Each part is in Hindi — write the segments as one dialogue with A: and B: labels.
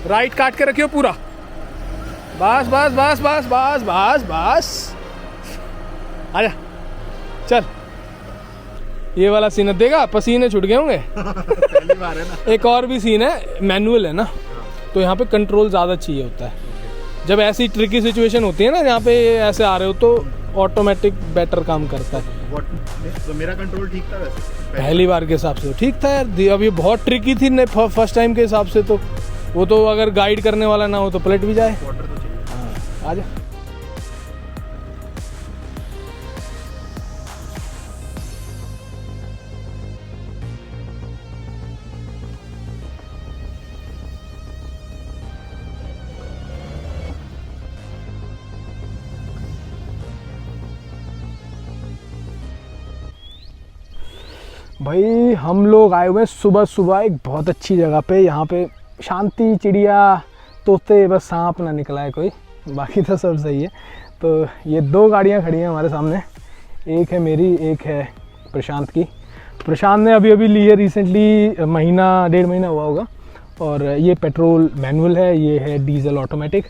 A: राइट काट के रखियो पूरा, बस बस बस बस बस बस बस, आजा चल। ये वाला सीन देगा, पसीने छूट गए होंगे।
B: पहली बार है ना।
A: एक और भी सीन है, मैनुअल है ना, तो यहाँ पे कंट्रोल ज़्यादा चाहिए होता है। जब ऐसी ट्रिकी सिचुएशन होती है ना जहाँ पे ऐसे आ रहे हो तो ऑटोमेटिक बेटर काम करता है।
B: तो मेरा कंट्रोल ठीक था वैसे
A: पहली बार के हिसाब से ठीक था यार, अब ये बहुत ट्रिकी थी फर्स्ट टाइम के हिसाब से, तो वो तो अगर गाइड करने वाला ना हो तो पलट भी जाए।
B: वाटर तो चाहिए।
A: हाँ आजा। भाई हम लोग आए हुए हैं सुबह सुबह एक बहुत अच्छी जगह पे। यहाँ पे शांति, चिड़िया, तोते, बस सांप ना निकला है कोई, बाकी तो सब सही है। तो ये दो गाड़ियाँ खड़ी हैं हमारे सामने, एक है मेरी, एक है प्रशांत की। प्रशांत ने अभी अभी ली है रिसेंटली, महीना डेढ़ महीना हुआ होगा। और ये पेट्रोल मैनुअल है, ये है डीजल ऑटोमेटिक,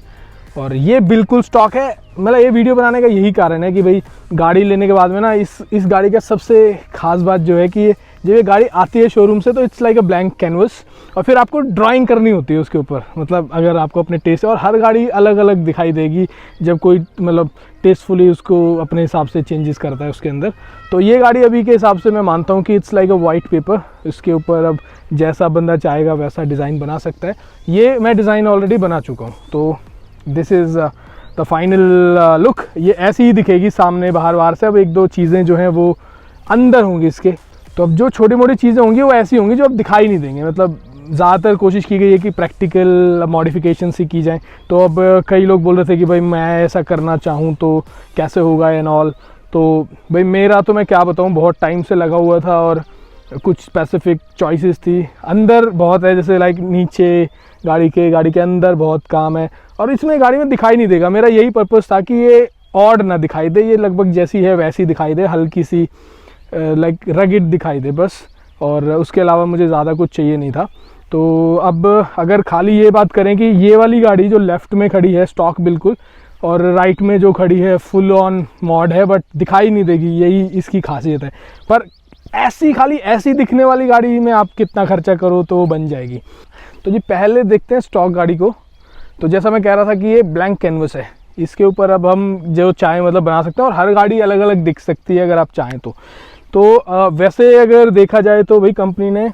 A: और ये बिल्कुल स्टॉक है। मतलब ये वीडियो बनाने का यही कारण है कि भाई गाड़ी लेने के बाद में ना इस गाड़ी का सबसे खास बात जो है कि जब ये गाड़ी आती है शोरूम से तो it's like a blank canvas, और फिर आपको ड्राइंग करनी होती है उसके ऊपर। मतलब अगर आपको अपने टेस्ट, और हर गाड़ी अलग अलग दिखाई देगी जब कोई मतलब टेस्टफुली उसको अपने हिसाब से चेंजेस करता है उसके अंदर। तो ये गाड़ी अभी के हिसाब से मैं मानता हूँ कि it's like a white paper, इसके ऊपर अब जैसा बंदा चाहेगा वैसा डिज़ाइन बना सकता है। ये मैं डिज़ाइन ऑलरेडी बना चुका हूँ, तो this is the final look. ये ऐसी ही दिखेगी सामने बाहर से। अब एक दो चीज़ें जो हैं वो अंदर होंगी इसके, तो अब जो छोटी मोटी चीज़ें होंगी वो ऐसी होंगी जो अब दिखाई नहीं देंगे। मतलब ज़्यादातर कोशिश की गई है कि प्रैक्टिकल मॉडिफिकेशन ही की जाए। तो अब कई लोग बोल रहे थे कि भाई मैं ऐसा करना चाहूँ तो कैसे होगा एंड ऑल। तो भाई मेरा तो मैं क्या बताऊँ, बहुत टाइम से लगा हुआ था और कुछ स्पेसिफिक चॉइसेस थी। अंदर बहुत है, जैसे लाइक नीचे गाड़ी के अंदर बहुत काम है, और इसमें गाड़ी में दिखाई नहीं देगा। मेरा यही पर्पस था कि ये ऑड ना दिखाई दे, ये लगभग जैसी है वैसी दिखाई दे, हल्की सी लाइक रगिड दिखाई दे बस। और उसके अलावा मुझे ज़्यादा कुछ चाहिए नहीं था। तो अब अगर खाली ये बात करें कि ये वाली गाड़ी जो लेफ़्ट में खड़ी है स्टॉक बिल्कुल, और राइट में जो खड़ी है फुल ऑन मॉड है, बट दिखाई नहीं देगी, यही इसकी खासियत है। पर ऐसी खाली ऐसी दिखने वाली गाड़ी में आप कितना खर्चा करो तो वो बन जाएगी। तो जी पहले देखते हैं स्टॉक गाड़ी को। तो जैसा मैं कह रहा था कि ये ब्लैंक कैनवस है, इसके ऊपर अब हम जो चाहें मतलब बना सकते हैं, और हर गाड़ी अलग अलग दिख सकती है अगर आप चाहें तो वैसे अगर देखा जाए तो भाई कंपनी ने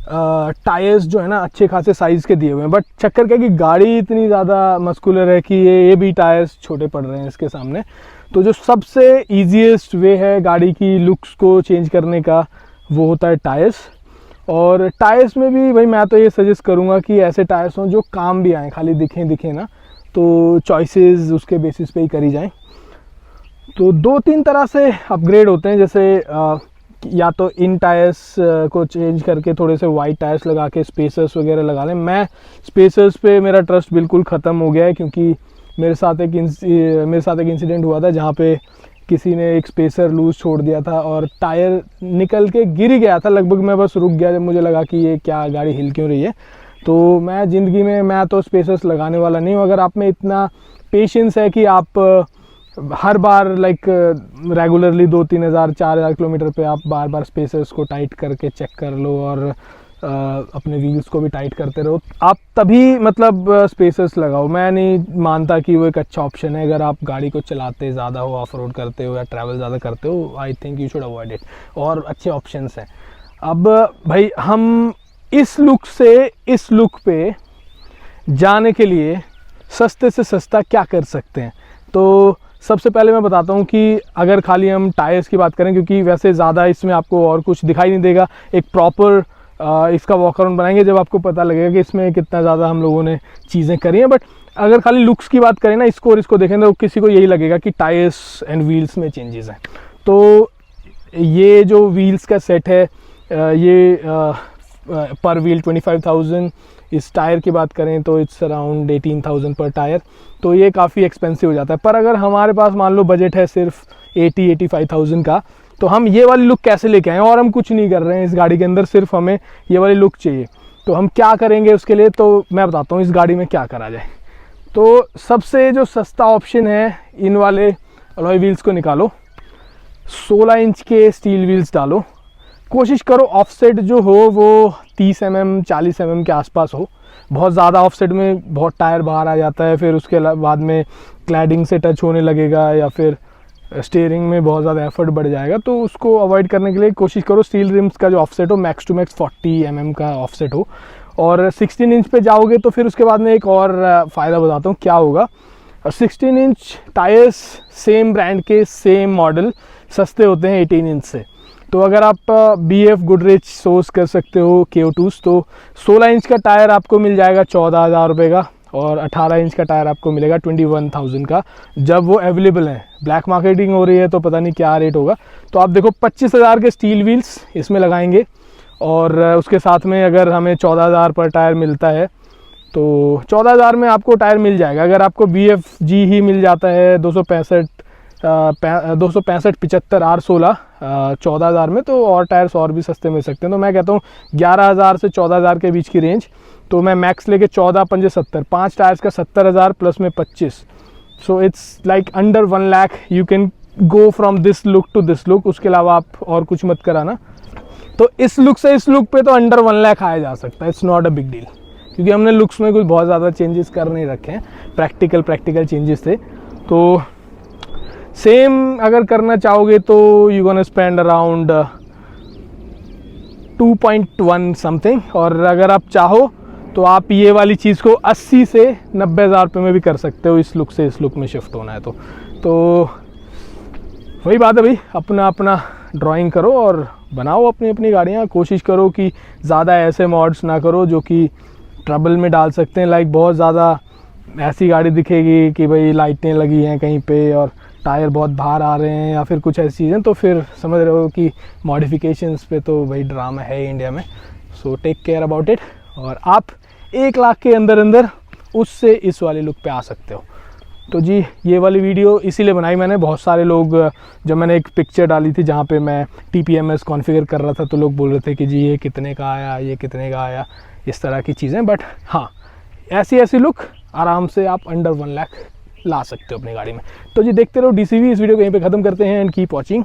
A: टायर्स जो है ना अच्छे खासे साइज़ के दिए हुए हैं, बट चक्कर क्या कि गाड़ी इतनी ज़्यादा मस्कुलर है कि ये भी टायर्स छोटे पड़ रहे हैं इसके सामने। तो जो सबसे ईजीएस्ट वे है गाड़ी की लुक्स को चेंज करने का वो होता है टायर्स। और टायर्स में भी भाई मैं तो ये सजेस्ट करूँगा कि ऐसे टायर्स हों जो काम भी आएँ, खाली दिखें ना, तो चॉइसेस उसके बेसिस पे ही करी जाएँ। तो दो तीन तरह से अपग्रेड होते हैं, जैसे या तो इन टायर्स को चेंज करके थोड़े से वाइट टायर्स लगा के स्पेसर्स वगैरह लगा लें। मैं स्पेसर्स पे मेरा ट्रस्ट बिल्कुल ख़त्म हो गया है, क्योंकि मेरे साथ एक इंसिडेंट हुआ था जहाँ पे किसी ने एक स्पेसर लूज़ छोड़ दिया था और टायर निकल के गिर ही गया था। लगभग मैं बस रुक गया जब मुझे लगा कि ये क्या गाड़ी हिल क्यों रही है। तो मैं ज़िंदगी में मैं तो स्पेसर्स लगाने वाला नहीं हूँ। अगर आप में इतना पेशेंस है कि आप हर बार लाइक रेगुलरली 2-3 हज़ार 4,000 किलोमीटर पे आप बार बार स्पेसर्स को टाइट करके चेक कर लो और अपने व्हील्स को भी टाइट करते रहो, आप तभी मतलब स्पेसर्स लगाओ। मैं नहीं मानता कि वो एक अच्छा ऑप्शन है अगर आप गाड़ी को चलाते ज़्यादा हो, ऑफ रोड करते हो या ट्रैवल ज़्यादा करते हो। I think you should avoid it. और अच्छे ऑप्शंस हैं। अब भाई हम इस लुक से इस लुक पे जाने के लिए सस्ते से सस्ता क्या कर सकते हैं। तो सबसे पहले मैं बताता हूँ कि अगर खाली हम टायर्स की बात करें, क्योंकि वैसे ज़्यादा इसमें आपको और कुछ दिखाई नहीं देगा, एक प्रॉपर इसका वॉक अराउंड बनाएंगे जब आपको पता लगेगा कि इसमें कितना ज़्यादा हम लोगों ने चीज़ें करी हैं। बट अगर खाली लुक्स की बात करें ना, इसको और इसको देखें तो किसी को यही लगेगा कि टायर्स एंड व्हील्स में चेंजेस हैं। तो ये जो व्हील्स का सेट है ये पर व्हील 25,000। इस टायर की बात करें तो इट्स अराउंड 18,000 पर टायर। तो ये काफ़ी एक्सपेंसिव हो जाता है। पर अगर हमारे पास मान लो बजट है सिर्फ 80-85,000 का, तो हम ये वाली लुक कैसे लेके आएँ। और हम कुछ नहीं कर रहे हैं इस गाड़ी के अंदर, सिर्फ हमें ये वाली लुक चाहिए। तो हम क्या करेंगे उसके लिए, तो मैं बताता हूँ इस गाड़ी में क्या करा जाए। तो सबसे जो सस्ता ऑप्शन है, इन वाले अलॉय व्हील्स को निकालो, 16 इंच के स्टील व्हील्स डालो, कोशिश करो ऑफसेट जो हो वो 30 mm 40 mm के आसपास हो। बहुत ज़्यादा ऑफसेट में बहुत टायर बाहर आ जाता है, फिर उसके बाद में क्लैडिंग से टच होने लगेगा या फिर स्टीयरिंग में बहुत ज़्यादा एफर्ट बढ़ जाएगा। तो उसको अवॉइड करने के लिए कोशिश करो स्टील रिम्स का जो ऑफसेट हो मैक्स टू मैक्स 40 mm का ऑफसेट हो। और 16 इंच पे जाओगे तो फिर उसके बाद में एक और फ़ायदा बताता हूँ क्या होगा। 16 इंच टायर्स सेम ब्रांड के सेम मॉडल सस्ते होते हैं 18 इंच से। तो अगर आप BF गुडरिच सोर्स कर सकते हो KO2s, तो 16 इंच का टायर आपको मिल जाएगा 14,000 रुपये का, और 18 इंच का टायर आपको मिलेगा 21,000 का, जब वो अवेलेबल है। ब्लैक मार्केटिंग हो रही है तो पता नहीं क्या रेट होगा। तो आप देखो 25,000 के स्टील व्हील्स इसमें लगाएंगे, और उसके साथ में अगर हमें 14,000 पर टायर मिलता है तो 14,000 में आपको टायर मिल जाएगा। अगर आपको BFG ही मिल जाता है 265 75 R16 14,000 में, तो और टायर्स और भी सस्ते मिल सकते हैं। तो मैं कहता हूँ 11,000 से 14,000 के बीच की रेंज, तो मैं मैक्स लेके 14 5 70, 5 टायर्स का 70,000 प्लस में 25, so it's like under 1 lakh you can go from this look to this look. उसके अलावा आप और कुछ मत कराना। तो इस लुक से इस लुक पे तो अंडर 1 लाख आया जा सकता है, it's not a big deal, क्योंकि हमने लुक्स में कुछ बहुत ज़्यादा चेंजेस कर नहीं रखे हैं, प्रैक्टिकल चेंजेस थे। तो सेम अगर करना चाहोगे तो you gonna spend around 2.1 something, और अगर आप चाहो तो आप ये वाली चीज़ को 80 से 90,000 रुपये में भी कर सकते हो, इस लुक से इस लुक में शिफ्ट होना है तो वही बात है भाई, अपना अपना ड्राइंग करो और बनाओ अपनी अपनी गाड़ियाँ। कोशिश करो कि ज़्यादा ऐसे मॉड्स ना करो जो कि ट्रबल में डाल सकते हैं। लाइक बहुत ज़्यादा ऐसी गाड़ी दिखेगी कि भाई लाइटें लगी हैं कहीं पे और टायर बहुत बाहर आ रहे हैं या फिर कुछ ऐसी चीज़ें, तो फिर समझ रहे हो कि मॉडिफिकेशंस पे तो भाई ड्रामा है इंडिया में। So take care about it, और आप 1 लाख के अंदर अंदर उससे इस वाले लुक पे आ सकते हो। तो जी ये वाली वीडियो इसीलिए बनाई मैंने। बहुत सारे लोग, जब मैंने एक पिक्चर डाली थी जहाँ पे मैं TPMS कॉन्फ़िगर कर रहा था, तो लोग बोल रहे थे कि जी ये कितने का आया, ये कितने का आया, इस तरह की चीज़ें। बट हाँ, ऐसी लुक आराम से आप अंडर 1 लाख ला सकते हो अपनी गाड़ी में। तो जी देखते रहो DCV। इस वीडियो को यहीं पे ख़त्म करते हैं, एंड कीप वॉचिंग।